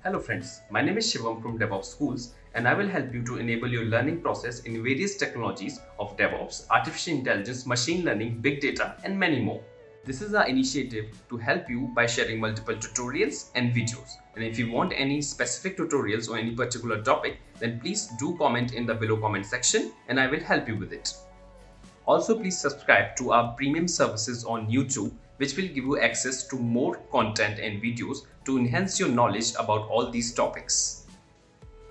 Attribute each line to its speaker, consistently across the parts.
Speaker 1: Hello friends, my name is Shivam from DevOps Schools and I will help you to enable your learning process in various technologies of DevOps, artificial intelligence, machine learning, big data and many more. This is our initiative to help you by sharing multiple tutorials and videos. And if you want any specific tutorials or any particular topic, then please do comment in the below comment section and I will help you with it. Also, please subscribe to our premium services on YouTube, which will give you access to more content and videos to enhance your knowledge about all these topics.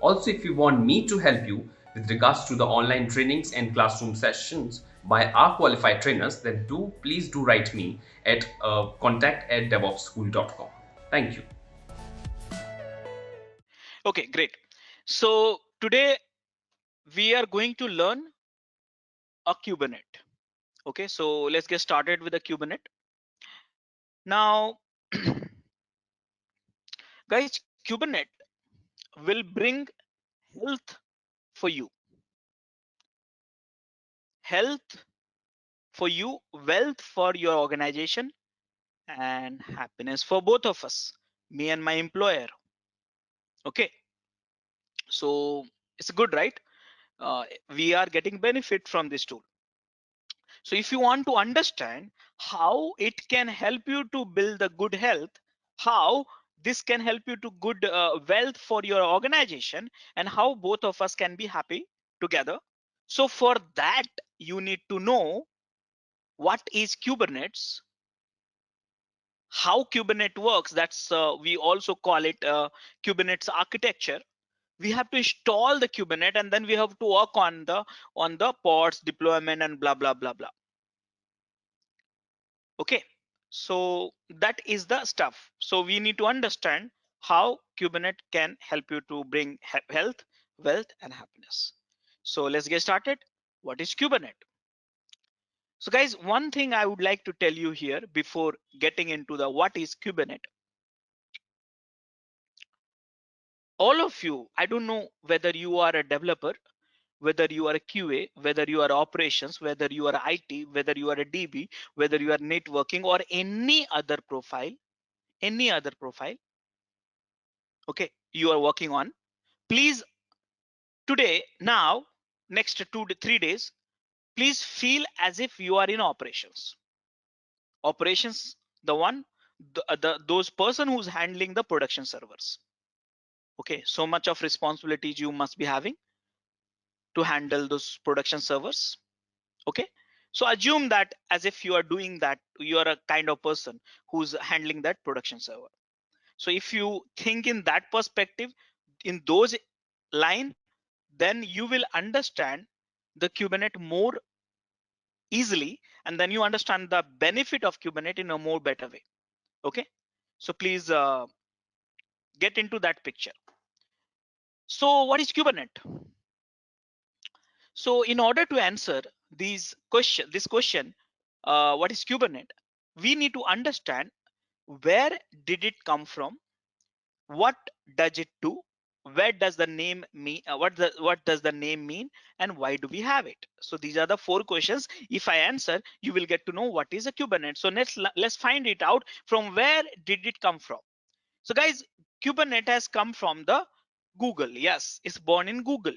Speaker 1: Also, if you want me to help you with regards to the online trainings and classroom sessions by our qualified trainers, then please do write me at contact@devopsschool.com. Thank you.
Speaker 2: Okay, great. So today we are going to learn a Kubernetes. Okay, so let's get started with the Kubernetes. Now, guys, Kubernetes will bring health for you, health for you, wealth for your organization, and happiness for both of us, me and my employer. Okay, so it's good, right? We are getting benefit from this tool. So if you want to understand how it can help you to build the good health, how this can help you to good wealth for your organization, and how both of us can be happy together. So for that, you need to know what is Kubernetes, how Kubernetes works. That's we also call it Kubernetes architecture. We have to install the Kubernetes, and then we have to work on the pods deployment and blah blah blah blah. Okay, so that is the stuff. So we need to understand how Kubernetes can help you to bring health, wealth, and happiness. So let's get started. What is Kubernetes? So guys, one thing I would like to tell you here before getting into the what is Kubernetes. All of you, I don't know whether you are a developer, whether you are a QA, whether you are operations, whether you are IT, whether you are a DB, whether you are networking or any other profile, okay, you are working on. Please today, now, next 2 to 3 days, please feel as if you are in operations, the one, those person who's handling the production servers. Okay, so much of responsibilities you must be having to handle those production servers. Okay, so assume that as if you are doing that, you are a kind of person who's handling that production server. So if you think in that perspective, in those line, then you will understand the Kubernetes more easily, and then you understand the benefit of Kubernetes in a more better way. Okay, so please get into that picture. So what is Kubernetes? So in order to answer this question, what is Kubernetes, we need to understand where did it come from, what does it do, where does the name mean, what does the name mean, and why do we have it? So these are the 4 questions. If I answer, you will get to know what is a Kubernetes. So let's find it out from where did it come from. So guys, Kubernetes has come from the Google. Yes, it's born in Google,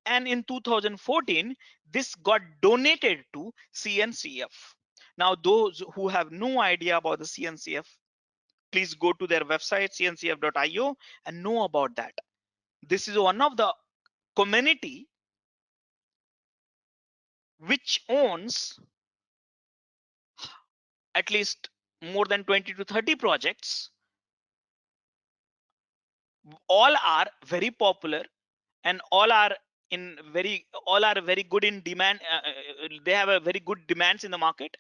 Speaker 2: and in 2014 this got donated to CNCF. Now those who have no idea about the CNCF, please go to their website cncf.io and know about that. This is one of the community which owns at least more than 20 to 30 projects. All are very popular, and all are very good in demand. They have a very good demands in the market,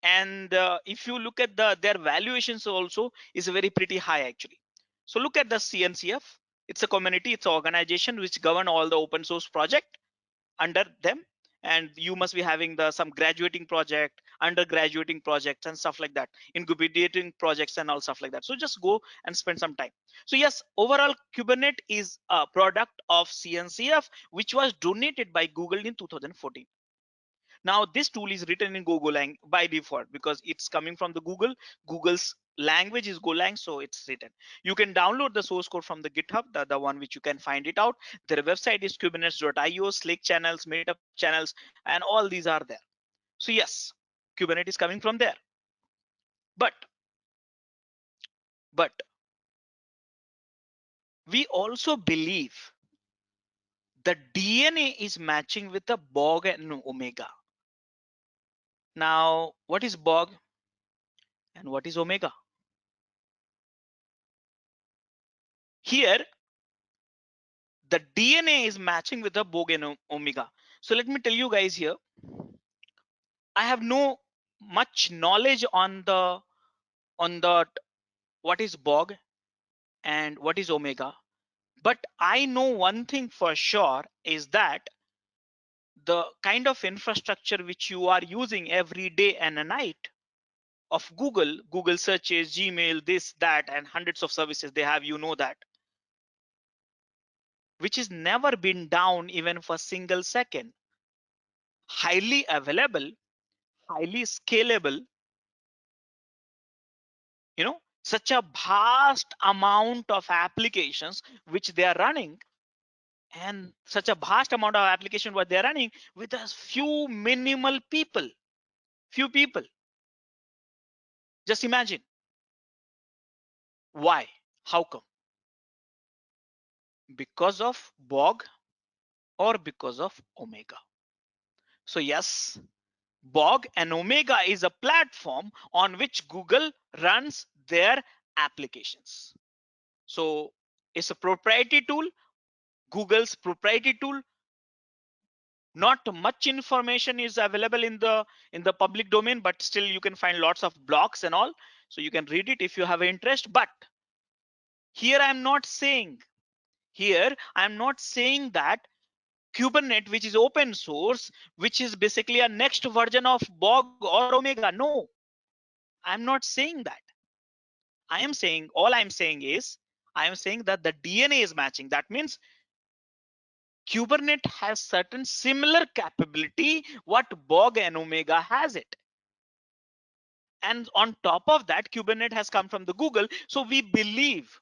Speaker 2: and if you look at their valuations also is very pretty high actually. So look at the CNCF. It's a community, it's an organization which govern all the open source project under them, and you must be having some graduating project, undergraduating projects and stuff like that, incubating projects and all stuff like that. So just go and spend some time. So yes, overall Kubernetes is a product of CNCF which was donated by Google in 2014. Now this tool is written in Golang by default because it's coming from the Google's language is Golang, so it's written. You can download the source code from the GitHub, the one which you can find it out. Their website is kubernetes.io, Slack channels, Meetup channels, and all these are there. So yes, Kubernetes is coming from there. But we also believe the DNA is matching with the Bog and Omega. Now, what is Bog and what is Omega? Here, the DNA is matching with the Bog and Omega. So let me tell you guys here, I have no much knowledge on the what is Bog and what is Omega, but I know one thing for sure is that the kind of infrastructure which you are using every day and a night of Google searches, Gmail, this, that, and hundreds of services they have, you know that, which is never been down even for a single second, highly available, highly scalable, such a vast amount of applications which they are running, and such a vast amount of application what they're running with a few minimal people, few people. Just imagine why, how come? Because of Bog or because of Omega? So yes, Bog and Omega is a platform on which Google runs their applications. So it's a proprietary tool, Google's proprietary tool. Not much information is available in the public domain, but still you can find lots of blogs and all, so you can read it if you have interest. But here I'm not saying that Kubernetes, which is open source, which is basically a next version of Bog or Omega. No, I'm not saying that. All I'm saying is I am saying that the DNA is matching. That means Kubernetes has certain similar capability what Bog and Omega has it. And on top of that, Kubernetes has come from the Google. So we believe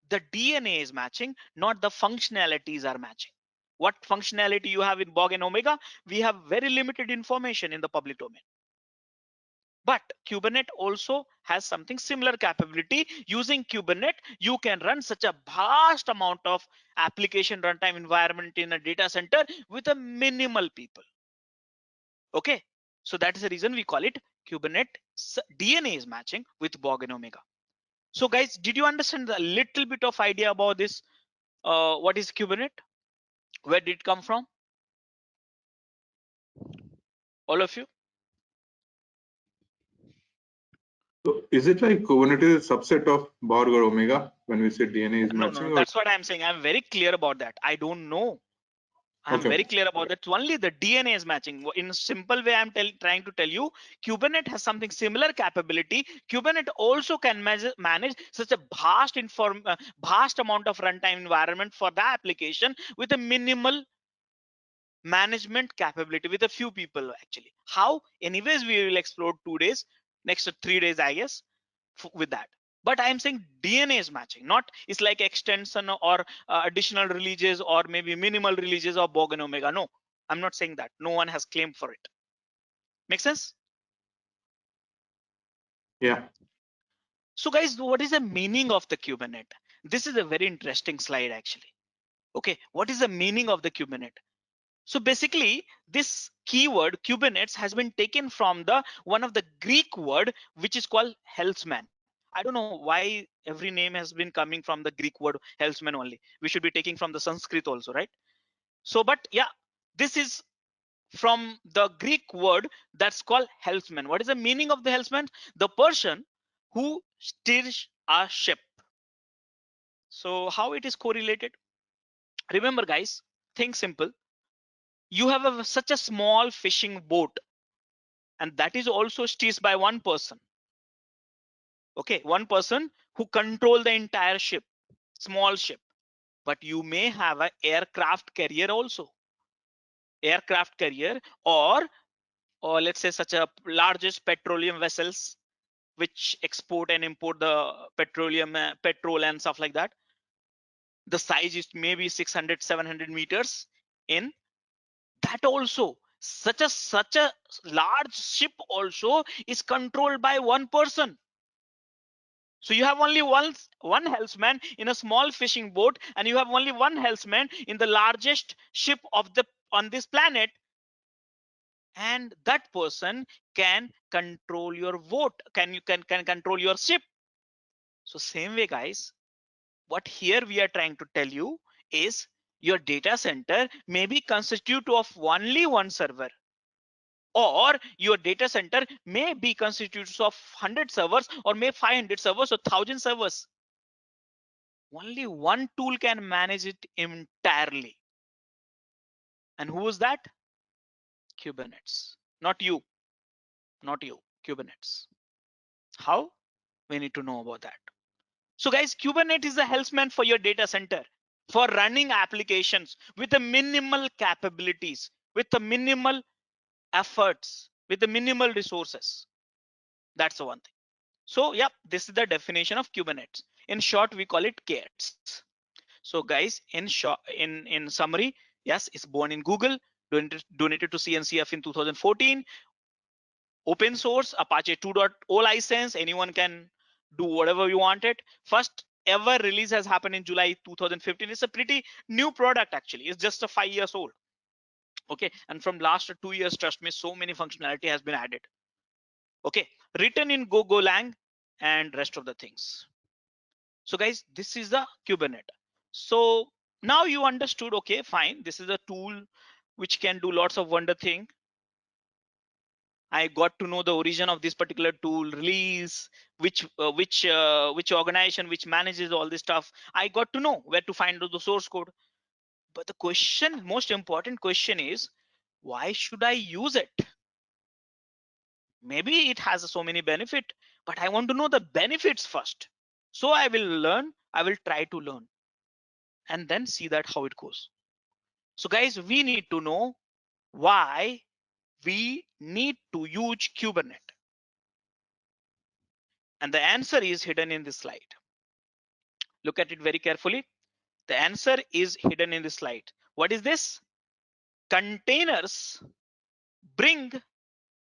Speaker 2: the DNA is matching, not the functionalities are matching. What functionality you have in Bog and Omega, we have very limited information in the public domain. But Kubernetes also has something similar capability. Using Kubernetes, you can run such a vast amount of application runtime environment in a data center with a minimal people. Okay, so that is the reason we call it Kubernetes DNA is matching with Bog and Omega. So guys, did you understand a little bit of idea about this? What is Kubernetes? Where did it come from? All of you?
Speaker 3: So is it like Kubernetes is a subset of Borg or Omega when we say DNA is matching?
Speaker 2: No, that's what I'm saying. I'm very clear about that. I don't know. I'm
Speaker 3: Okay.
Speaker 2: very clear about that. Only the DNA is matching. In a simple way, I'm trying to tell you, Kubernetes has something similar capability. Kubernetes also can manage such a vast amount of runtime environment for the application with a minimal management capability with a few people actually. How? Anyways, we will explore 2 days, next 3 days, I guess, with that. But I'm saying DNA is matching, not it's like extension or additional releases or maybe minimal releases of Bog and Omega. No, I'm not saying that. No one has claimed for it. Make sense?
Speaker 3: Yeah.
Speaker 2: So guys, what is the meaning of the Kubernetes? This is a very interesting slide actually. Okay, what is the meaning of the Kubernetes? So basically, this keyword Kubernetes has been taken from the one of the Greek word which is called helpsman. I don't know why every name has been coming from the Greek word helpsman only. We should be taking from the Sanskrit also, right? So, but yeah, this is from the Greek word that's called helpsman. What is the meaning of the helpsman? The person who steers a ship. So how it is correlated? Remember guys, think simple. You have such a small fishing boat, and that is also steered by one person. Okay, one person who control the entire ship, small ship. But you may have an aircraft carrier also, aircraft carrier, or or let's say such a largest petroleum vessels which export and import the petroleum, petrol and stuff like that. The size is maybe 600, 700 meters in. That also, such a large ship also is controlled by one person. So you have only one helmsman in a small fishing boat, and you have only one helmsman in the largest ship of the on this planet, and that person can control your boat, can control your ship. So same way, guys, what here we are trying to tell you is your data center may be constituted of only one server, or your data center may be constituted of 100 servers, or may 500 servers or 1000 servers. Only one tool can manage it entirely. And who is that? Kubernetes. Not you, Kubernetes. How? We need to know about that. So guys, Kubernetes is the helpsman for your data center for running applications with the minimal capabilities, with the minimal efforts, with the minimal resources. That's the one thing. So yeah, this is the definition of Kubernetes. In short, we call it KEDS. So guys, in short, in summary, yes, it's born in Google, donated to CNCF in 2014. Open source, Apache 2.0 license, anyone can do whatever you want it. First ever release has happened in July 2015. It's a pretty new product actually. It's just a 5 years old. Okay, and from last 2 years, trust me, so many functionality has been added. Okay, written in Golang and rest of the things. So guys, this is the Kubernetes. So now you understood, okay, fine. This is a tool which can do lots of wonder thing. I got to know the origin of this particular tool, release, which organization which manages all this stuff. I got to know where to find the source code. But the question, most important question is, why should I use it? Maybe it has so many benefits, but I want to know the benefits first. So I will learn, I will try to learn, and then see that how it goes. So guys, we need to know why we need to use Kubernetes. And the answer is hidden in this slide. Look at it very carefully. The answer is hidden in this slide. What is this? Containers bring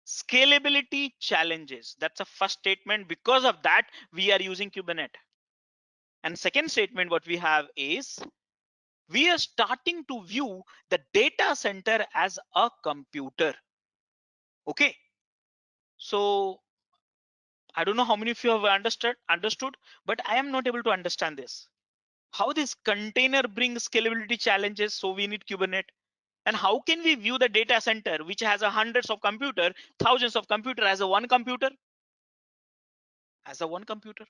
Speaker 2: scalability challenges. That's a first statement. Because of that, we are using Kubernetes. And second statement, what we have is, we are starting to view the data center as a computer. Okay. So I don't know how many of you have understood, but I am not able to understand this. How this container brings scalability challenges, so we need Kubernetes. And how can we view the data center which has hundreds of computer, thousands of computer as a one computer? As a one computer.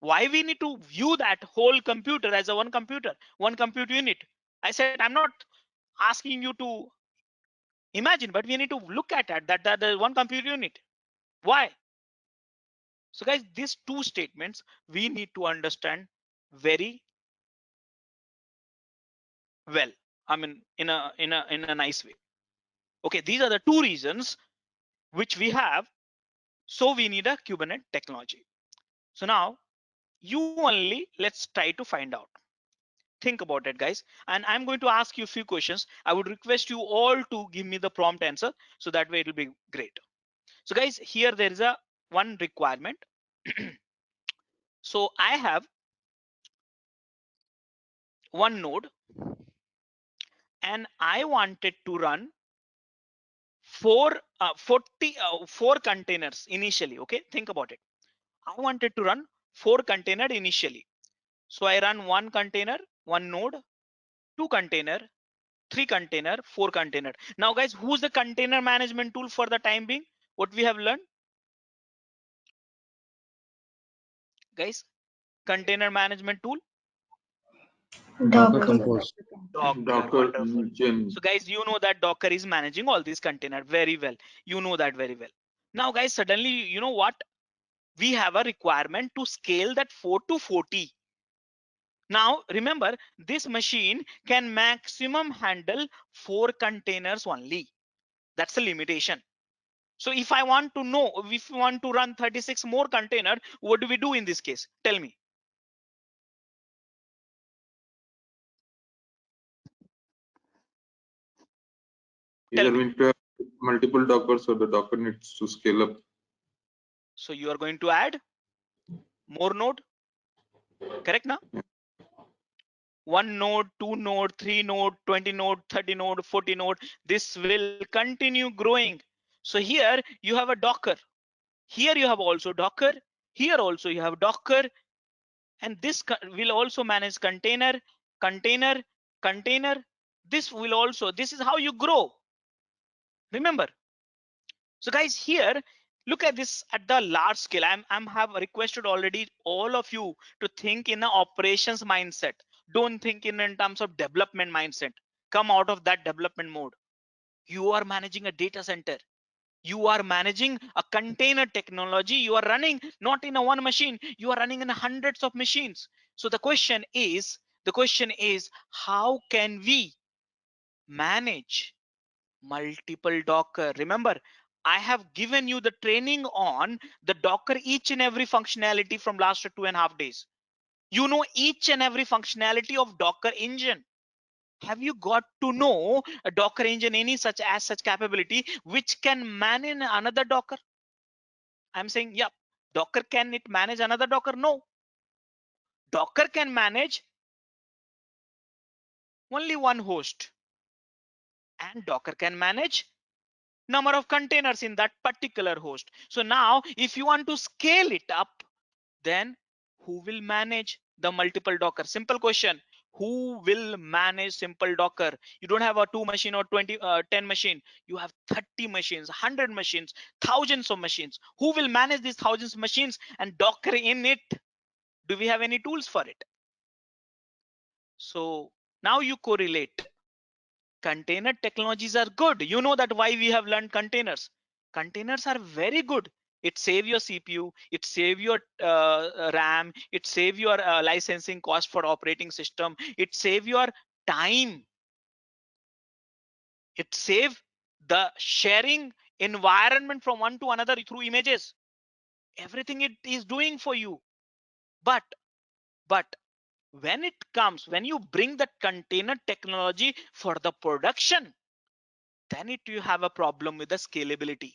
Speaker 2: Why we need to view that whole computer as a one computer, one compute unit? I said I'm not asking you to imagine, but we need to look at that one compute unit. Why? So guys, these two statements we need to understand very well. I mean, in a nice way. Okay, these are the two reasons which we have. So we need a Kubernetes technology. So now you only, let's try to find out. Think about it, guys. And I'm going to ask you a few questions. I would request you all to give me the prompt answer, so that way it will be great. So guys, here there is a one requirement. So I have one node and I wanted to run four containers initially. Okay, think about it. I wanted to run 4 container initially. So I run 1 container, 1 node, 2 container, 3 container, 4 container. Now guys, who's the container management tool for the time being? What we have learned? Guys, container management tool?
Speaker 4: Docker Compose.
Speaker 2: Docker, wonderful. So guys, you know that Docker is managing all these containers very well. You know that very well. Now guys, suddenly, you know what? We have a requirement to scale that 4 to 40. Now remember, this machine can maximum handle 4 containers only. That's a limitation. So if I want to know, if we want to run 36 more container, what do we do in this case? Tell me.
Speaker 3: Either we need to have multiple Dockers or the Docker needs to scale up.
Speaker 2: So you are going to add more node, correct now? 1 node, 2 node, 3 node, 20 node, 30 node, 40 node. This will continue growing. So here you have a Docker. Here you have also Docker. Here also you have Docker. And this will also manage container, container, container. This will also, this is how you grow. Remember. So guys, here, look at this at the large scale. I'm have requested already all of you to think in an operations mindset. Don't think in terms of development mindset. Come out of that development mode. You are managing a data center. You are managing a container technology. You are running not in a one machine. You are running in hundreds of machines. So the question is, how can we manage multiple Docker? Remember, I have given you the training on the Docker each and every functionality from last 2.5 days. You know each and every functionality of Docker engine. Have you got to know a Docker engine, any such capability which can manage another Docker? I'm saying, yeah, Docker, can it manage another Docker? No. Docker can manage only one host, and Docker can manage number of containers in that particular host. So now if you want to scale it up, then who will manage the multiple Docker? Simple question. Who will manage simple Docker? You don't have a 2 machine or 10 machine. You have 30 machines, 100 machines, thousands of machines. Who will manage these thousands of machines and Docker in it? Do we have any tools for it? So now you correlate. Container technologies are good. You know that why we have learned containers. Containers are very good. It save your CPU, it save your RAM, it save your licensing cost for operating system, it save your time, it save the sharing environment from one to another through images. Everything it is doing for you. But when it comes, when you bring that container technology for the production, then you have a problem with the scalability.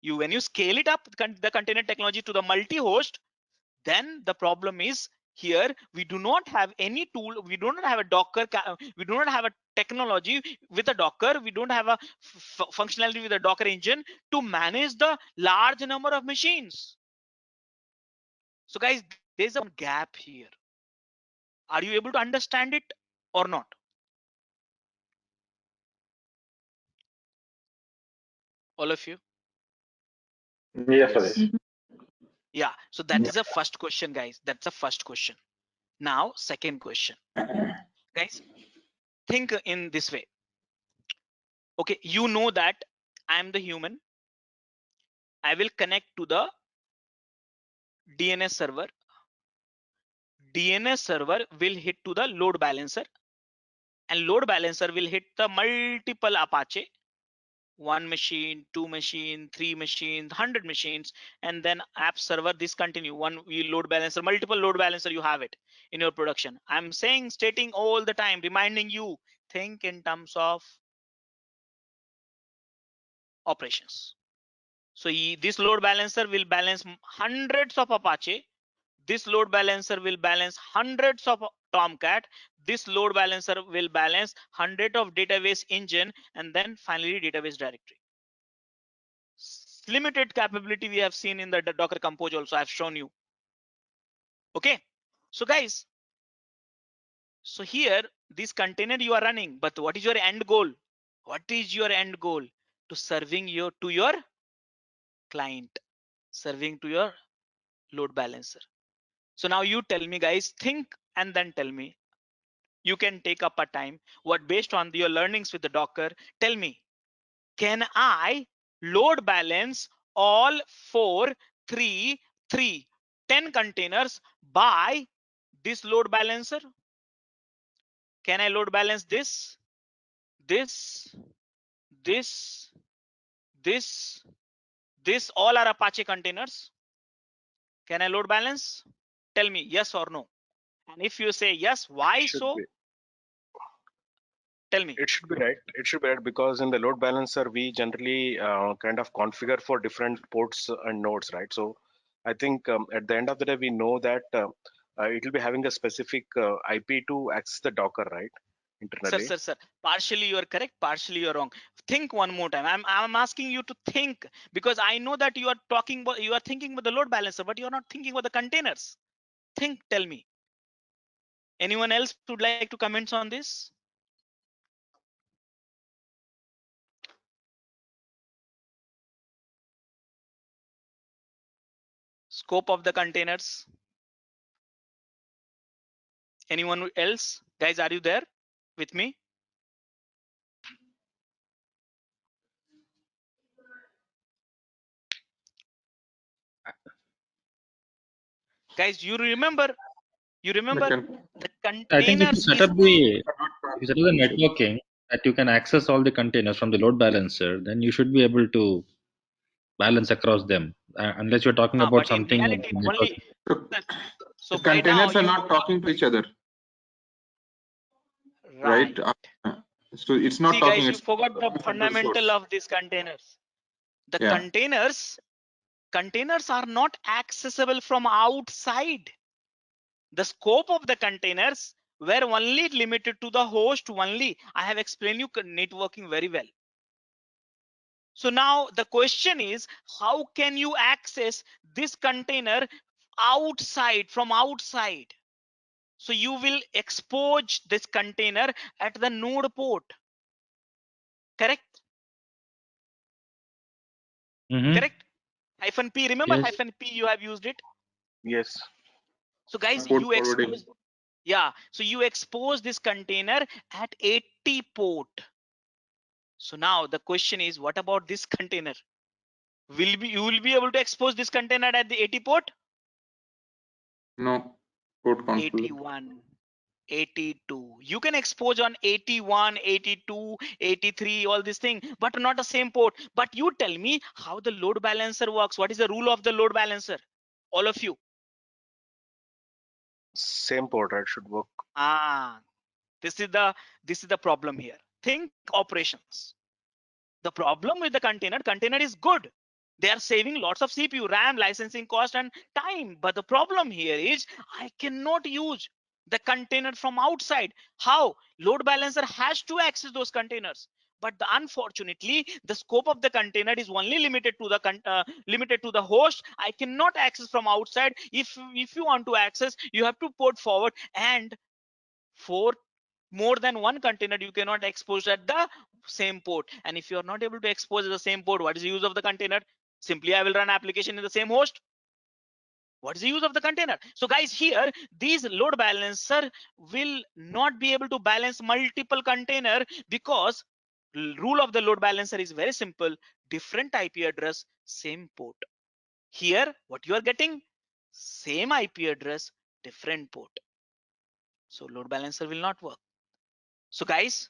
Speaker 2: When you scale it up, the container technology to the multi-host, then the problem is here we do not have any tool, we do not have a Docker, we do not have a technology with a Docker, we don't have a functionality with a Docker engine to manage the large number of machines. So guys, there's a gap here. Are you able to understand it or not? All of you?
Speaker 5: Yes, Harish.
Speaker 2: Yeah, so that is the first question, guys. That's the first question. Now, second question. Guys, think in this way. Okay, you know that I'm the human. I will connect to the DNS server. DNS server will hit to the load balancer, and load balancer will hit the multiple Apache. 1 machine, 2 machine, 3 machines, 100 machines, and then app server, this continue. One load balancer, multiple load balancer, you have it in your production. I'm saying, stating all the time, reminding you, think in terms of operations. So this load balancer will balance hundreds of Apache. This load balancer will balance hundreds of Tomcat. This load balancer will balance 100 of database engine, and then finally database directory. Limited capability we have seen in the Docker Compose also. I've shown you. Okay, so guys, so here this container you are running, but what is your end goal? What is your end goal? To serving to your client, serving to your load balancer. So now you tell me, guys, think and then tell me. You can take up a time. What, based on your learnings with the Docker, tell me, can I load balance all 4, 3, 3, 10 containers by this load balancer? Can I load balance this, this, this all are Apache containers. Can I load balance? Tell me yes or no. And if you say yes, why
Speaker 6: Should
Speaker 2: so?
Speaker 6: be.
Speaker 2: Tell me.
Speaker 6: It should be right. It should be right because in the load balancer we generally kind of configure for different ports and nodes, right? So I think at the end of the day we know that it will be having a specific IP to access the Docker, right? Internally.
Speaker 2: Sir. Partially you are correct, partially you are wrong. Think one more time. I'm asking you to think, because I know that you are talking about, you are thinking about the load balancer, but you are not thinking about the containers. Think, tell me. Anyone else would like to comment on this? Scope of the containers. Anyone else? Guys, are you there with me? Guys, you remember the
Speaker 4: I think if you
Speaker 2: containers
Speaker 4: set
Speaker 2: is
Speaker 4: up the networking that you can access all the containers from the load balancer, then you should be able to balance across them. Unless you're talking about
Speaker 2: but in
Speaker 4: something.
Speaker 2: reality only. So
Speaker 3: The
Speaker 2: by now
Speaker 3: containers are
Speaker 2: you
Speaker 3: not talking to each other, right? So it's not
Speaker 2: See
Speaker 3: talking.
Speaker 2: guys, you
Speaker 3: It's
Speaker 2: forgot the
Speaker 3: from the
Speaker 2: fundamental
Speaker 3: source.
Speaker 2: of these containers. The
Speaker 3: Yeah.
Speaker 2: containers are not accessible from outside. The scope of the containers were only limited to the host only. I have explained you networking very well. So now the question is, how can you access this container outside, from outside? So you will expose this container at the node port. Correct? Correct? -P, remember
Speaker 4: Yes.
Speaker 2: -P, you have used it.
Speaker 6: Yes.
Speaker 2: So guys,
Speaker 3: Port
Speaker 2: you
Speaker 3: forwarding.
Speaker 2: expose, yeah, so you expose this container at 80 port. So now the question is, what about this container? You will be able to expose this container at the 80 port?
Speaker 3: No. Port conflict.
Speaker 2: 81, 82. You can expose on 81, 82, 83, all this thing, but not the same port. But you tell me how the load balancer works. What is the rule of the load balancer? All of you.
Speaker 6: Same port, right? Should work.
Speaker 2: This is the problem here. Think operations. The problem with the container is good. They are saving lots of CPU, RAM, licensing cost and time. But the problem here is I cannot use the container from outside. How? Load balancer has to access those containers. But unfortunately, the scope of the container is only limited to the host. I cannot access from outside. If you want to access, you have to port forward, and for more than one container you cannot expose at the same port. And if you are not able to expose at the same port, what is the use of the container? Simply I will run application in the same host. What is the use of the container? So guys, here these load balancer will not be able to balance multiple container, because rule of the load balancer is very simple: different IP address, same port. Here what you are getting, same IP address, different port. So load balancer will not work. So guys,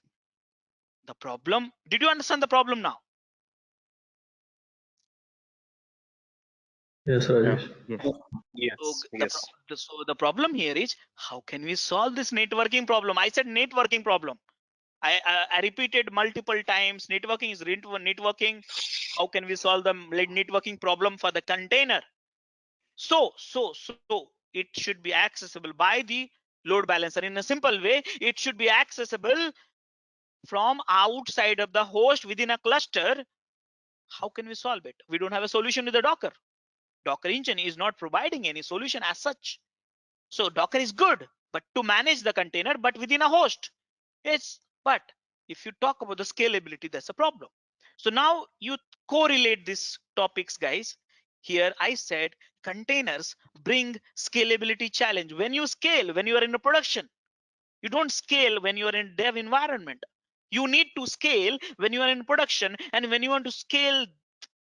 Speaker 2: the problem, did you understand the problem now?
Speaker 5: Yes, Rajesh.
Speaker 6: Yes. Yes.
Speaker 2: So the problem here is, how can we solve this networking problem? I said networking problem. I repeated multiple times, networking is networking. How can we solve the networking problem for the container? So it should be accessible by the load balancer. In a simple way, it should be accessible from outside of the host within a cluster. How can we solve it? We don't have a solution with the Docker. Docker engine is not providing any solution as such. So Docker is good, but to manage the container, but within a host. Yes, but if you talk about the scalability, that's a problem. So now you correlate these topics, guys. Here I said containers bring scalability challenge. When you scale, when you are in a production, you don't scale when you are in dev environment. You need to scale when you are in production, and when you want to scale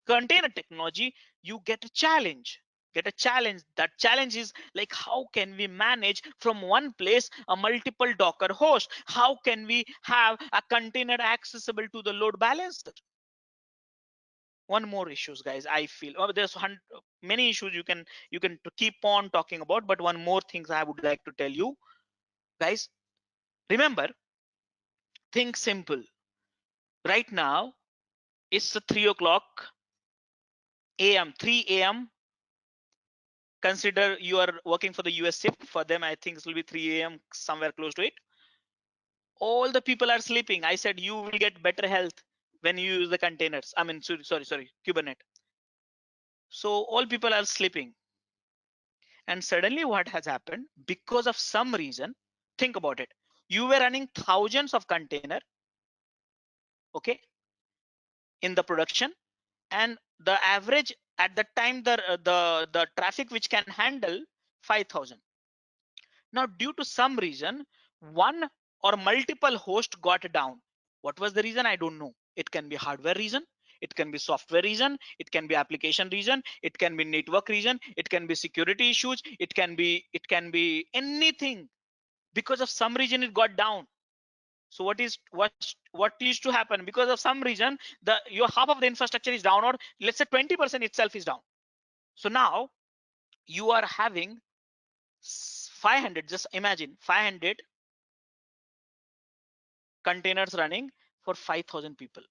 Speaker 2: container technology, you get a challenge. That challenge is like, how can we manage from one place a multiple Docker host? How can we have a container accessible to the load balancer? one more issues, guys. I feel there's many issues you can keep on talking about, but one more things I would like to tell you, guys. Remember, think simple. Right now it's 3 o'clock a.m. 3 a.m. Consider you are working for the US shift. For them, I think it will be 3 a.m. somewhere close to it. All the people are sleeping. I said you will get better health when you use the containers. I mean, sorry, Kubernetes. So all people are sleeping. And suddenly what has happened, because of some reason, think about it. You were running thousands of container, okay, in the production, and the average at the time, the traffic which can handle 5,000. Now, due to some reason, one or multiple host got down. What was the reason? I don't know. It can be hardware reason. It can be software reason. It can be application reason. It can be network reason. It can be security issues. It can be anything. Because of some reason, it got down. So what used to happen? Because of some reason, your half of the infrastructure is down, or let's say 20% itself is down. So now you are having 500. Just imagine 500 containers running for 5,000 people.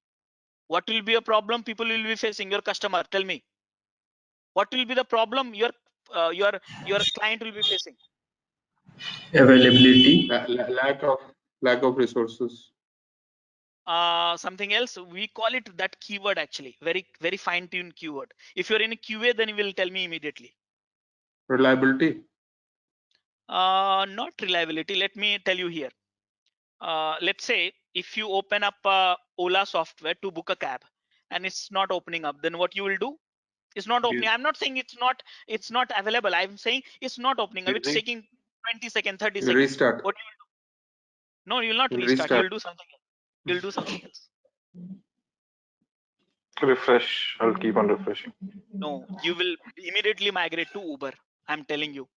Speaker 2: What will be a problem people will be facing? Your customer, tell me. What will be the problem your client will be facing?
Speaker 5: Availability.
Speaker 3: Lack of resources.
Speaker 2: Something else, we call it that keyword, actually very fine-tuned keyword. If you're in a QA, then you will tell me immediately.
Speaker 3: Reliability.
Speaker 2: Not reliability. Let me tell you here. Let's say if you open up Ola software to book a cab and it's not opening up, then what you will do? It's not opening. I'm not saying it's not available. I'm saying it's not opening up. It's taking 20 seconds, 30 seconds.
Speaker 3: Restart.
Speaker 2: What you will do? No, you will not restart. You will do something else. You'll do something else.
Speaker 5: Refresh. I'll keep on refreshing.
Speaker 2: No, you will immediately migrate to Uber. I'm telling you.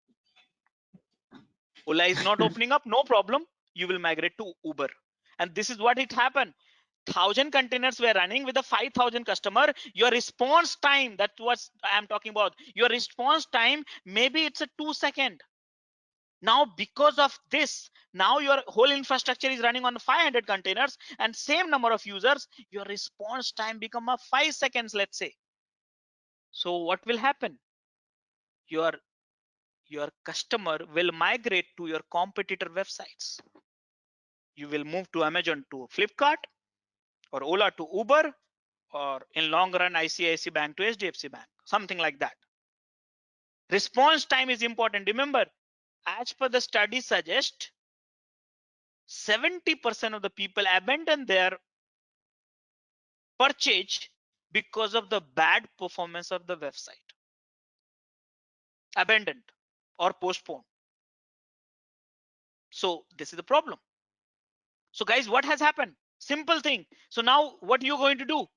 Speaker 2: Ola is not opening up, no problem. You will migrate to Uber. And this is what it happened. 1,000 containers were running with a 5,000 customer. Your response time, that's what I'm talking about. Your response time, maybe it's a 2 second. Now, because of this, now your whole infrastructure is running on 500 containers and same number of users, your response time become a 5 seconds, let's say. So what will happen? Your customer will migrate to your competitor websites. You will move to Amazon to Flipkart, or Ola to Uber, or in long run ICICI Bank to HDFC Bank, something like that. Response time is important. Remember, as per the study suggest, 70% of the people abandon their purchase because of the bad performance of the website. Abandoned or postponed. So this is the problem. So guys, what has happened? Simple thing. So now what you're going to do?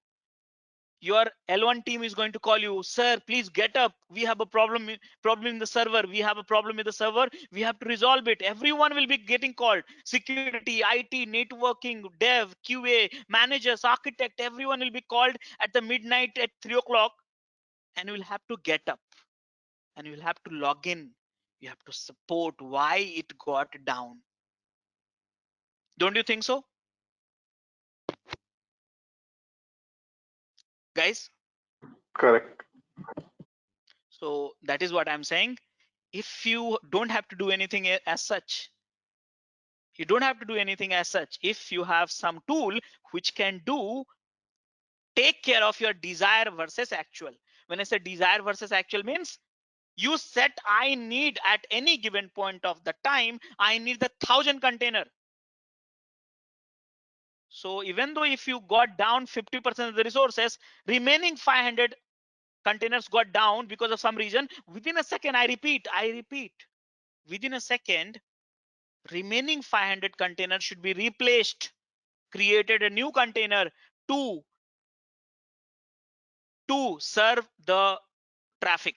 Speaker 2: Your L1 team is going to call you, sir, please get up. We have a problem in the server. We have a problem with the server. We have to resolve it. Everyone will be getting called. Security, IT, networking, dev, QA, managers, architect, everyone will be called at the midnight at 3 o'clock, and you will have to get up and you will have to log in. You have to support why it got down. Don't you think so? Guys?
Speaker 5: Correct.
Speaker 2: So that is what I'm saying. If you don't have to do anything as such, you don't have to do anything as such. If you have some tool which can take care of your desire versus actual. When I say desire versus actual means, you set I need at any given point of the time, I need the 1,000 container. So even though if you got down 50% of the resources, remaining 500 containers got down because of some reason, within a second, I repeat, within a second, remaining 500 containers should be replaced, created a new container to serve the traffic.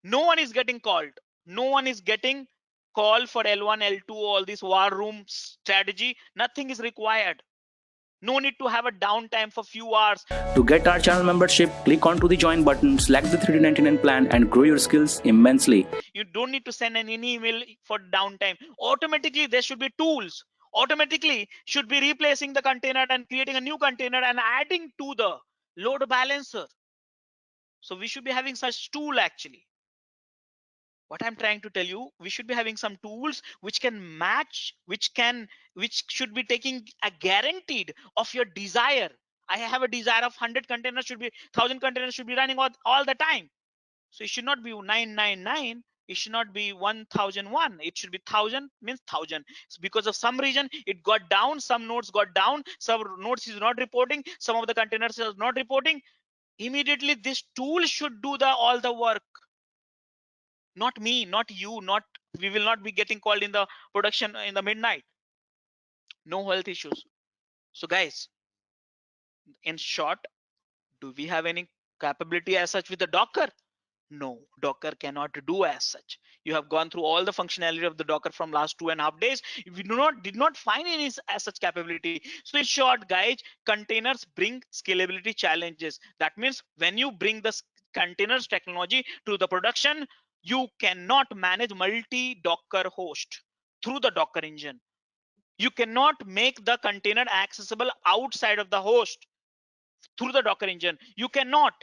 Speaker 2: No one is getting called. No one is getting call for L1, L2, all this war room strategy. Nothing is required. No need to have a downtime for few hours.
Speaker 7: To get our channel membership, click onto the join button, select the 3D99 plan and grow your skills immensely.
Speaker 2: You don't need to send an email for downtime. Automatically, there should be tools. Automatically should be replacing the container and creating a new container and adding to the load balancer. So we should be having such tool actually. What I'm trying to tell you, we should be having some tools which can match, which should be taking a guaranteed of your desire. I have a desire of 100 containers should be 1000 containers should be running all the time. So it should not be 999. It should not be 1001. It should be 1000 means 1000. So because of some reason it got down, some nodes got down, some nodes is not reporting, some of the containers is not reporting. Immediately this tool should do all the work. Not me, not you, we will not be getting called in the production in the midnight. No health issues. So guys, in short, do we have any capability as such with the Docker? No, Docker cannot do as such. You have gone through all the functionality of the Docker from last 2.5 days. We did not find any as such capability. So in short, guys, containers bring scalability challenges. That means when you bring the containers technology to the production, you cannot manage multi-Docker host through the Docker engine. You cannot make the container accessible outside of the host through the Docker engine. You cannot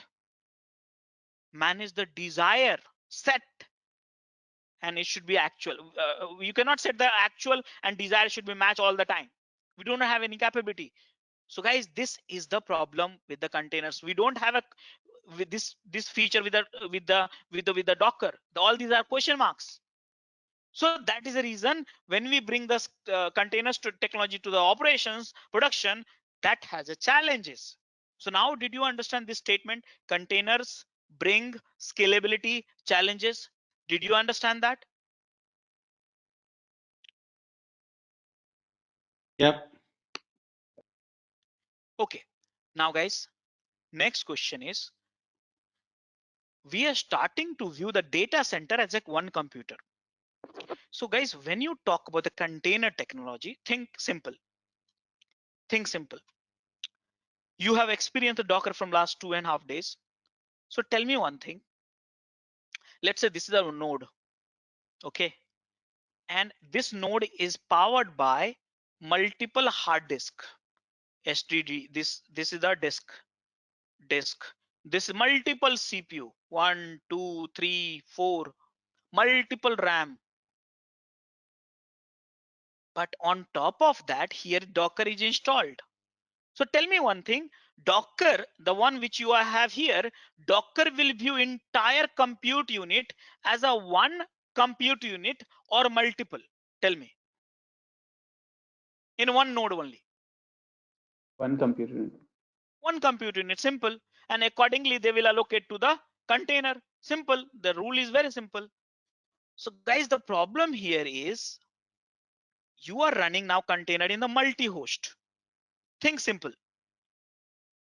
Speaker 2: manage the desire set, and it should be actual. You cannot set the actual and desire should be matched all the time. We don't have any capability. So guys, this is the problem with the containers. We don't have with this feature with the Docker. All these are question marks. So that is the reason when we bring the containers to technology to the operations production, that has a challenges. So now did you understand this statement? Containers bring scalability challenges. Did you understand that?
Speaker 8: Yep.
Speaker 2: Okay. Now guys, next question is, we are starting to view the data center as like one computer. So guys, when you talk about the container technology, think simple. Think simple. You have experienced the Docker from last 2.5 days. So tell me one thing. Let's say this is our node. Okay. And this node is powered by multiple hard disk. SSD. This is the disk. This multiple CPU. 1, 2, 3, 4. Multiple RAM. But on top of that, here Docker is installed. So tell me one thing, Docker, the one which you have here, Docker will view entire compute unit as a one compute unit or multiple? Tell me. In one node only.
Speaker 8: One computer unit.
Speaker 2: One compute unit, simple. And accordingly, they will allocate to the container. Simple. The rule is very simple. So guys, the problem here is you are running now container in the multi-host. Think simple.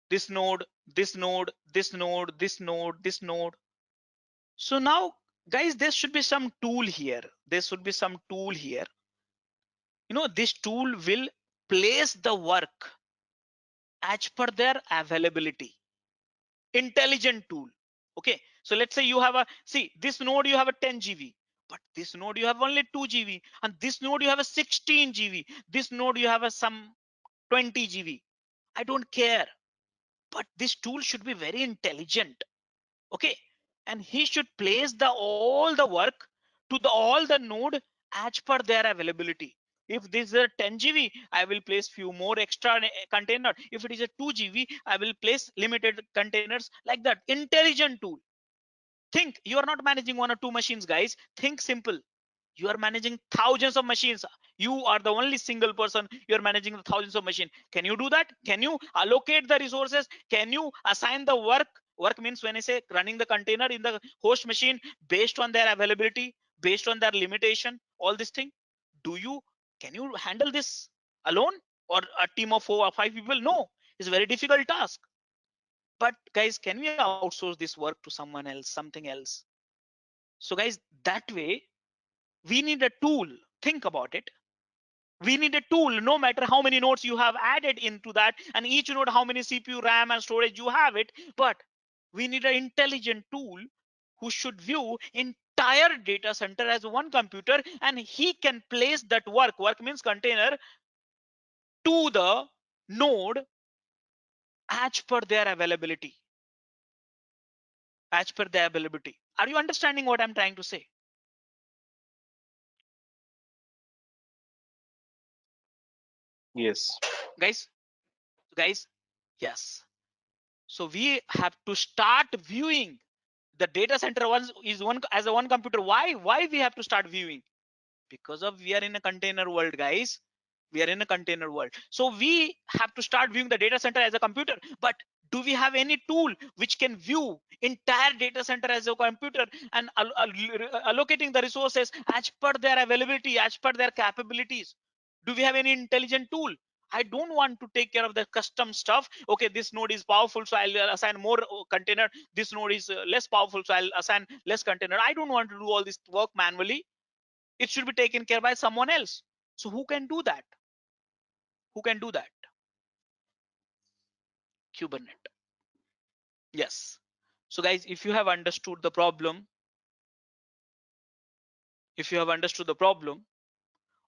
Speaker 2: This node, this node, this node, this node, this node. So now, guys, there should be some tool here. There should be some tool here. You know, this tool will place the work as per their availability. Intelligent tool. Okay. So let's say you have this node, you have a 10 GB, but this node you have only 2 GB, and this node you have a 16 GB. This node you have some 20 GB. I don't care. But this tool should be very intelligent. Okay. And he should place all the work to all the node as per their availability. If this is a 10 GB, I will place few more extra container. If it is a 2 GB, I will place limited containers like that. Intelligent tool. Think you are not managing 1 or 2 machines, guys. Think simple. You are managing thousands of machines. You are the only single person. You're managing the thousands of machines. Can you do that? Can you allocate the resources? Can you assign the work? Work means when I say running the container in the host machine based on their availability, based on their limitation, all this thing. Can you handle this alone or a team of 4 or 5 people? No, it's a very difficult task. But guys, can we outsource this work to someone else, something else? So guys, that way, we need a tool. Think about it. We need a tool, no matter how many nodes you have added into that, and each node how many CPU, RAM, and storage you have it. But we need an intelligent tool who should view entire data center as one computer, and he can place that work. Work means container to the node as per their availability. As per their availability. Are you understanding what I'm trying to say?
Speaker 6: Yes.
Speaker 2: Guys, yes. So we have to start viewing the data center is one as a one computer. Why we have to start viewing? Because of we are in a container world, guys. We are in a container world, so we have to start viewing the data center as a computer. But do we have any tool which can view entire data center as a computer and allocating the resources as per their availability, as per their capabilities? Do we have any intelligent tool? I don't want to take care of the custom stuff. Okay, this node is powerful, so I'll assign more container. This node is less powerful, so I'll assign less container. I don't want to do all this work manually. It should be taken care by someone else. So who can do that? Who can do that? Kubernetes. Yes. So guys, if you have understood the problem,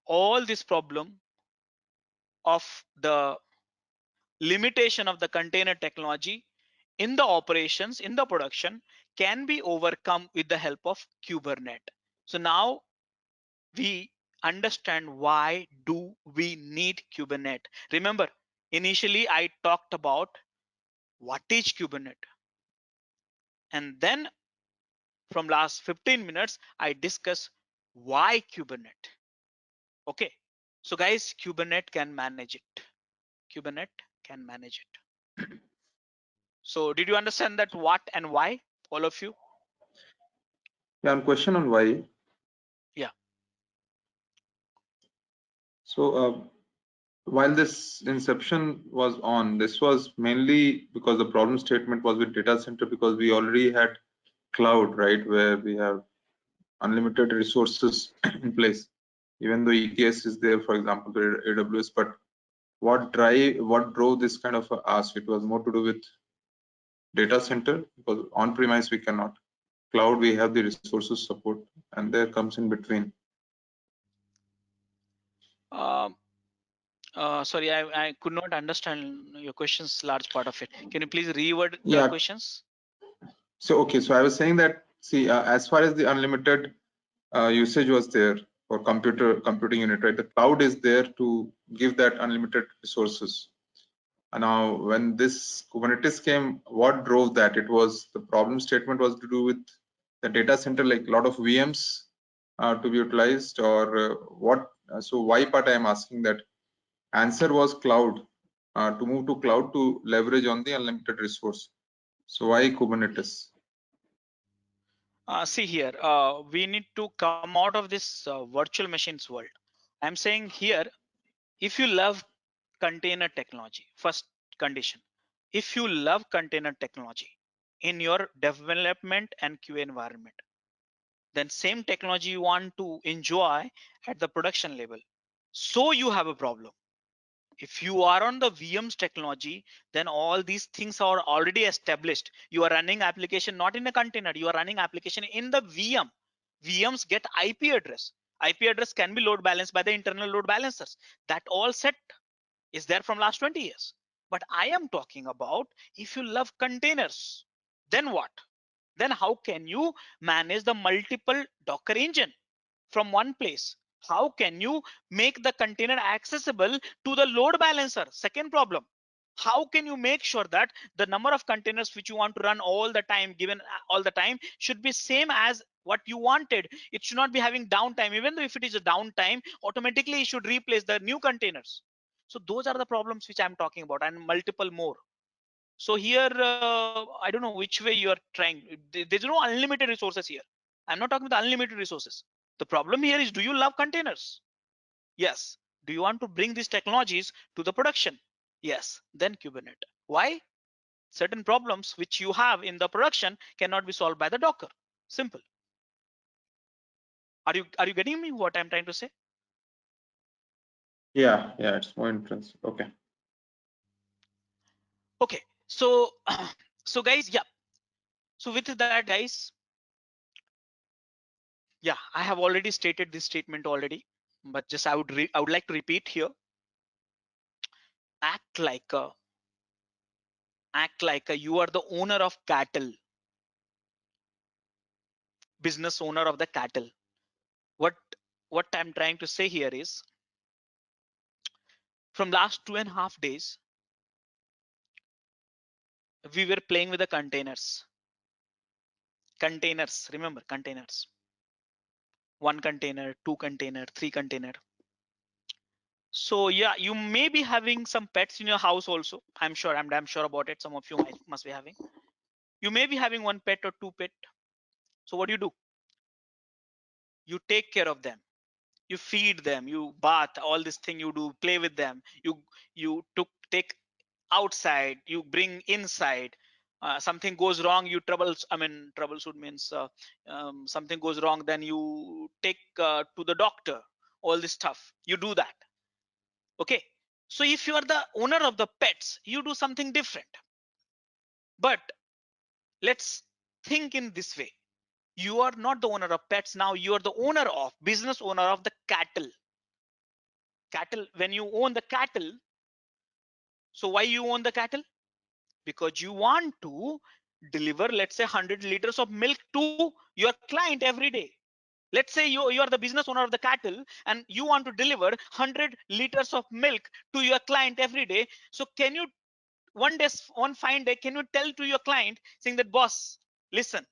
Speaker 2: all this problem of the limitation of the container technology in the operations, in the production, can be overcome with the help of Kubernetes. So now we understand why do we need Kubernetes. Remember, initially I talked about what is Kubernetes, and then from last 15 minutes I discuss why Kubernetes. Okay, so guys, Kubernetes can manage it. Kubernetes can manage it. So did you understand that what and why, all of you?
Speaker 3: Yeah, and question on why.
Speaker 2: Yeah.
Speaker 3: So while this inception was on, this was mainly because the problem statement was with data center, because we already had cloud, right, where we have unlimited resources in place, even though EKS is there, for example, for AWS. But what drove this kind of a ask? It was more to do with data center, because on premise we cannot. Cloud, we have the resources support, and there comes in between.
Speaker 2: Sorry, I could not understand your questions, large part of it. Can you please reword the
Speaker 3: Yeah.
Speaker 2: questions?
Speaker 3: So okay, so I was saying that, see, as far as the unlimited usage was there for computing unit, right? The cloud is there to give that unlimited resources. And now when this Kubernetes came, what drove that? It was the problem statement was to do with the data center, like a lot of VMs to be utilized, or what? So why part I am asking that. Answer was cloud, to move to cloud to leverage on the unlimited resource. So why Kubernetes?
Speaker 2: See here, we need to come out of this virtual machines world. I'm saying here, if you love container technology, first condition, if you love container technology in your development and QA environment, then same technology you want to enjoy at the production level. So you have a problem. If you are on the VMs technology, then all these things are already established. You are running application not in a container, you are running application in the VM. VMs get IP address. IP address can be load balanced by the internal load balancers. That all set is there from last 20 years. But I am talking about if you love containers, then what? Then how can you manage the multiple Docker engine from one place? How can you make the container accessible to the load balancer? Second problem. How can you make sure that the number of containers which you want to run all the time, given all the time, should be same as what you wanted? It should not be having downtime. Even though if it is a downtime, automatically it should replace the new containers. So those are the problems which I'm talking about, and multiple more. So here, I don't know which way you are trying. There's no unlimited resources here. I'm not talking about unlimited resources. The problem here is, do you love containers? Yes. Do you want to bring these technologies to the production? Yes. Then Kubernetes. Why? Certain problems which you have in the production cannot be solved by the Docker. Simple. Are you getting me what I'm trying to say?
Speaker 3: Yeah, it's more intrinsic. Okay.
Speaker 2: Okay, so so guys, yeah. So with that, guys, yeah, I have already stated this statement already, but just I would like to repeat here. Act like a you are the owner of cattle, business owner of the cattle. What I'm trying to say here is, from last 2.5 days, we were playing with the containers. Remember, containers. 1 container, 2 container, 3 container. So yeah, you may be having some pets in your house also. I'm damn sure about it. Some of you must be having. You may be having 1 pet or 2 pet. So what do? You take care of them. You feed them, you bath, all this thing you do, play with them. You take outside, you bring inside. Something goes wrong, you troubleshoot means something goes wrong, then you take to the doctor. All this stuff you do that. Okay, so if you are the owner of the pets, you do something different. But let's think in this way. You are not the owner of pets. Now you are the business owner of the cattle. When you own the cattle, so why you own the cattle? Because you want to deliver, let's say, 100 liters of milk to your client every day. Let's say you are the business owner of the cattle and you want to deliver 100 liters of milk to your client every day. So can you one fine day, can you tell to your client saying that, boss, listen,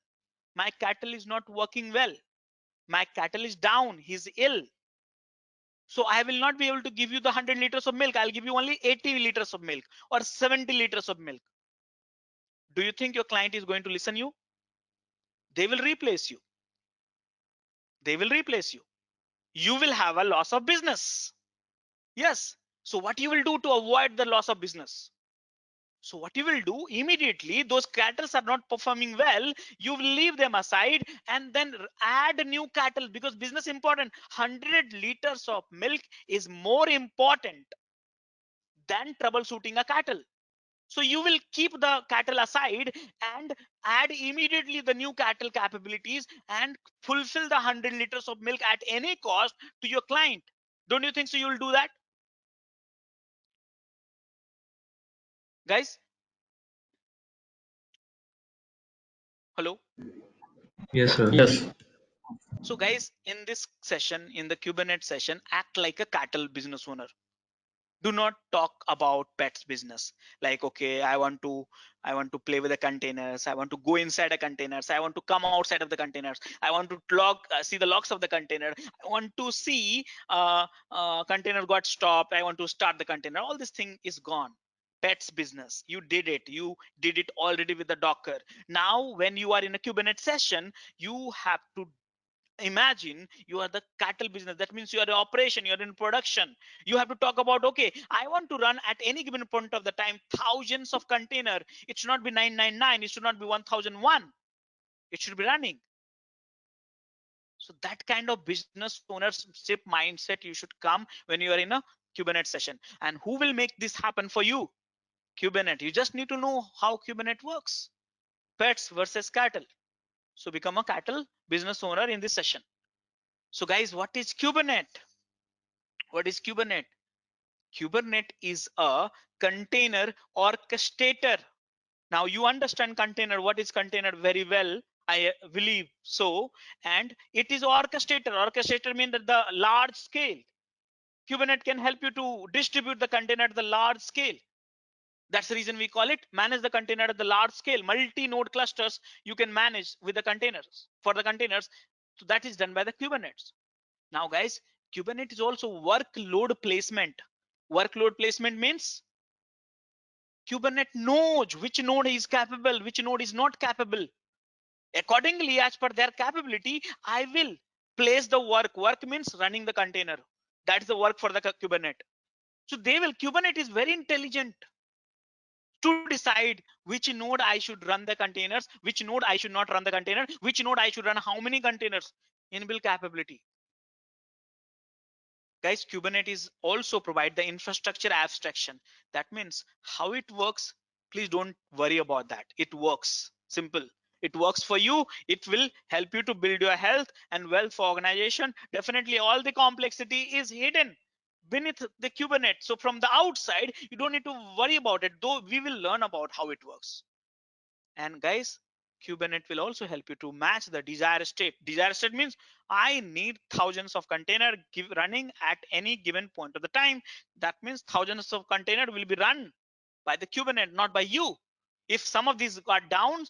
Speaker 2: my cattle is not working well, my cattle is down, he's ill, so I will not be able to give you the 100 liters of milk. I'll give you only 80 liters of milk or 70 liters of milk. Do you think your client is going to listen you? They will replace you. You will have a loss of business. Yes. So what you will do to avoid the loss of business? So what you will do immediately, those cattle are not performing well, you will leave them aside and then add new cattle, because business important. 100 liters of milk is more important than troubleshooting a cattle. So you will keep the cattle aside and add immediately the new cattle capabilities and fulfill the 100 liters of milk at any cost to your client. Don't you think so? You will do that, guys? Hello.
Speaker 9: Yes, sir. Yes.
Speaker 2: So guys, in this session, in the Kubernetes session, act like a cattle business owner. Do not talk about pets business, like, okay, I want to play with the containers, I want to go inside a containers, I want to come outside of the containers, I want to see the logs of the container, I want to see container got stopped, I want to start the container. All this thing is gone. Pets business, you did it already with the Docker. Now when you are in a Kubernetes session, you have to imagine you are the cattle business. That means you are in operation, you're in production. You have to talk about, okay, I want to run at any given point of the time thousands of container. It should not be 999, it should not be 1001, it should be running. So that kind of business ownership mindset you should come when you are in a Kubernetes session. And who will make this happen for you? Kubernetes. You just need to know how Kubernetes works. Pets versus cattle. So become a cattle business owner in this session. So guys, what is Kubernetes? What is Kubernetes? Kubernetes is a container orchestrator. Now you understand container, what is container very well, I believe so. And it is orchestrator. Orchestrator means that the large scale. Kubernetes can help you to distribute the container at the large scale. That's the reason we call it manage the container at the large scale. Multi-node clusters you can manage with the containers, for the containers. So that is done by the Kubernetes. Now guys, Kubernetes is also workload placement. Workload placement means Kubernetes knows which node is capable, which node is not capable. Accordingly, as per their capability, I will place the work. Work means running the container. That's the work for the Kubernetes. So Kubernetes is very intelligent to decide which node I should run the containers, which node I should not run the container, which node I should run how many containers. Inbuilt capability. Guys, Kubernetes also provide the infrastructure abstraction. That means how it works, please don't worry about that. It works. Simple. It works for you. It will help you to build your health and wealth for organization. Definitely all the complexity is hidden beneath the Kubernetes. So from the outside, you don't need to worry about it, though we will learn about how it works. And guys, Kubernetes will also help you to match the desired state. Desired state means I need thousands of container running at any given point of the time. That means thousands of container will be run by the Kubernetes, not by you. If some of these are down,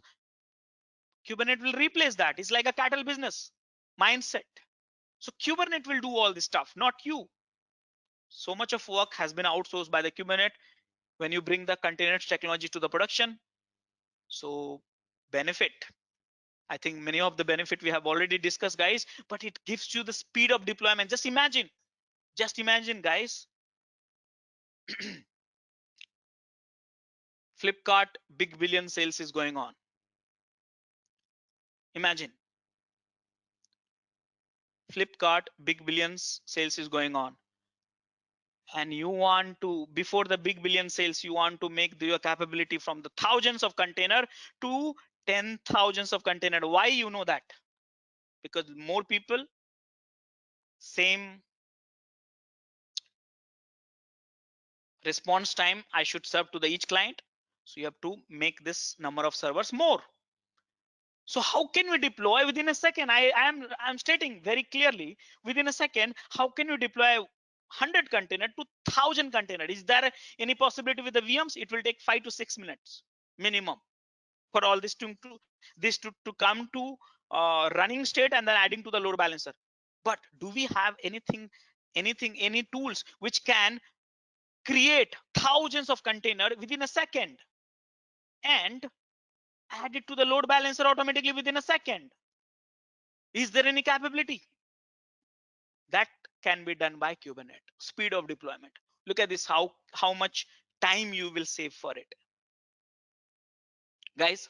Speaker 2: Kubernetes will replace that. It's like a cattle business mindset. So Kubernetes will do all this stuff, not you. So much of work has been outsourced by the Kubernetes when you bring the containers technology to the production. So benefit. I think many of the benefit we have already discussed, guys, but it gives you the speed of deployment. Just imagine, guys, Flipkart big billion sales is going on. Imagine Flipkart big billions sales is going on. And you want to, before the big billion sales, you want to make your capability from the thousands of container to 10,000s of container. Why? You know that because more people, same response time I should serve to the each client. So you have to make this number of servers more. So how can we deploy within a second? I'm stating very clearly within a second, how can you deploy 100 container to 1,000 container? Is there any possibility with the VMs? It will take 5 to 6 minutes minimum for all this to come to running state and then adding to the load balancer. But do we have any tools which can create thousands of container within a second and add it to the load balancer automatically within a second? Is there any capability? That can be done by Kubernetes. Speed of deployment. Look at this, how much time you will save for it. Guys,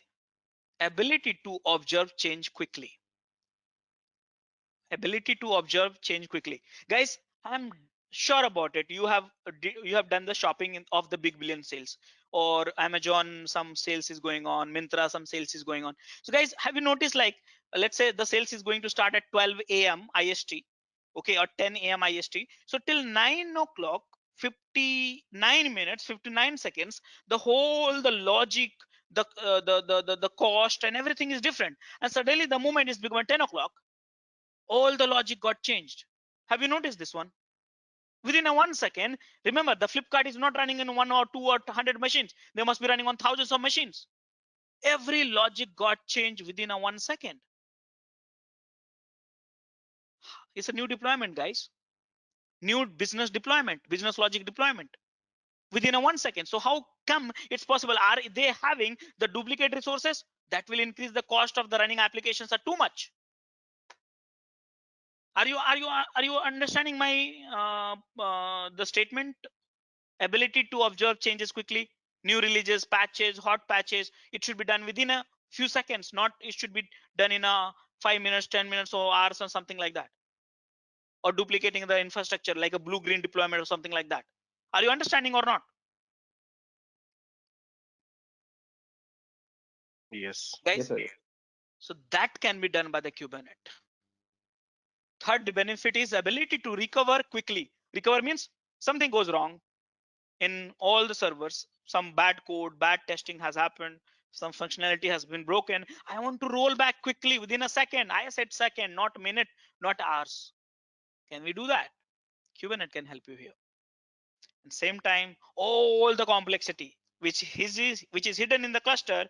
Speaker 2: ability to observe change quickly. Ability to observe change quickly. Guys, I'm sure about it. You have done the shopping of the big billion sales, or Amazon some sales is going on, Myntra some sales is going on. So guys, have you noticed, like, let's say the sales is going to start at 12 a.m. IST, okay, or 10 a.m. IST. So till 9 o'clock, 59 minutes, 59 seconds, the logic, the cost and everything is different. And suddenly the moment is become 10 o'clock, all the logic got changed. Have you noticed this one? Within a 1 second, remember the Flipkart is not running in 1 or 2 or 100 machines. They must be running on thousands of machines. Every logic got changed within a 1 second. It's a new deployment, guys. New business deployment, business logic deployment within a 1 second. So how come it's possible? Are they having the duplicate resources that will increase the cost of the running applications are too much? Are you understanding my the statement? Ability to observe changes quickly, new releases, patches, hot patches. It should be done within a few seconds, not it should be done in a 5 minutes, 10 minutes or hours or something like that. Or duplicating the infrastructure like a blue-green deployment or something like that. Are you understanding or not?
Speaker 6: Yes.
Speaker 2: Guys,
Speaker 8: Yes, sir.
Speaker 2: so that can be done by the Kubernetes. Third benefit is ability to recover quickly. Recover means something goes wrong in all the servers, some bad code, bad testing has happened, some functionality has been broken. I want to roll back quickly within a second. I said second, not minute, not hours. Can we do that? Kubernetes can help you here. At the same time, all the complexity which is hidden in the cluster,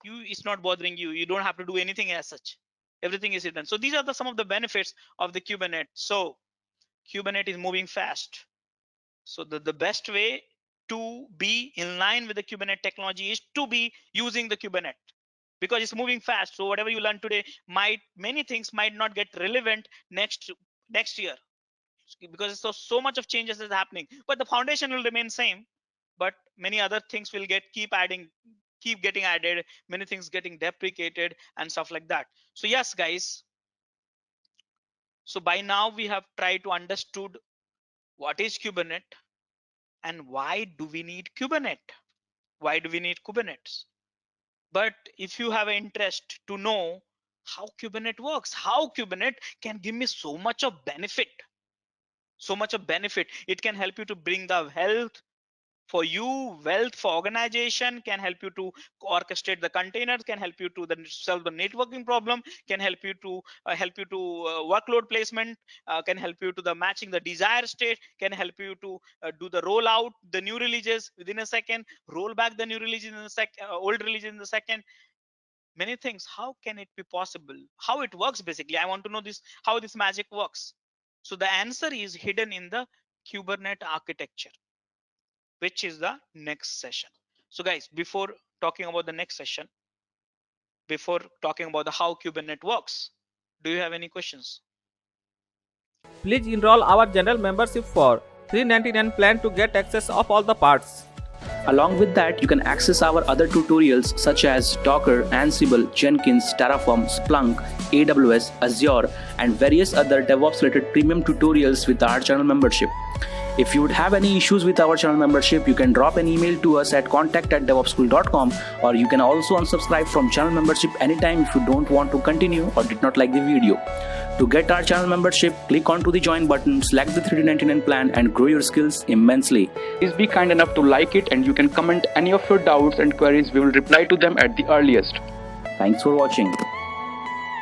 Speaker 2: it's not bothering you. You don't have to do anything as such. Everything is hidden. So these are some of the benefits of the Kubernetes. So Kubernetes is moving fast. So the best way to be in line with the Kubernetes technology is to be using the Kubernetes because it's moving fast. So whatever you learn today, many things might not get relevant next year because so much of changes is happening. But the foundation will remain same. But many other things will keep getting added. Many things getting deprecated and stuff like that. So yes, guys. So by now we have tried to understood what is Kubernetes and why do we need Kubernetes? Why do we need Kubernetes? But if you have an interest to know how Kubernetes works, how Kubernetes can give me so much of benefit, it can help you to bring the health for you, wealth for organization, can help you to orchestrate the containers, can help you to solve the networking problem, can help you to workload placement, can help you to the matching the desired state, can help you to do the rollout, the new releases within a second, roll back the new release in a second, old release in the second. Many things. How can it be possible? How it works basically? I want to know this, how this magic works. So the answer is hidden in the Kubernetes architecture, which is the next session. So guys, before talking about the next session, before talking about the how Kubernetes works, do you have any questions?
Speaker 10: Please enroll our general membership for $399 plan to get access of all the parts.
Speaker 7: Along with that, you can access our other tutorials such as Docker, Ansible, Jenkins, Terraform, Splunk, AWS, Azure, and various other DevOps related premium tutorials with our channel membership. If you would have any issues with our channel membership, you can drop an email to us at contact@devopsschool.com, or you can also unsubscribe from channel membership anytime if you don't want to continue or did not like the video. To get our channel membership, click onto the join button, select the $399 plan and grow your skills immensely.
Speaker 8: Please be kind enough to like it, and you can comment any of your doubts and queries. We will reply to them at the earliest.
Speaker 7: Thanks for watching.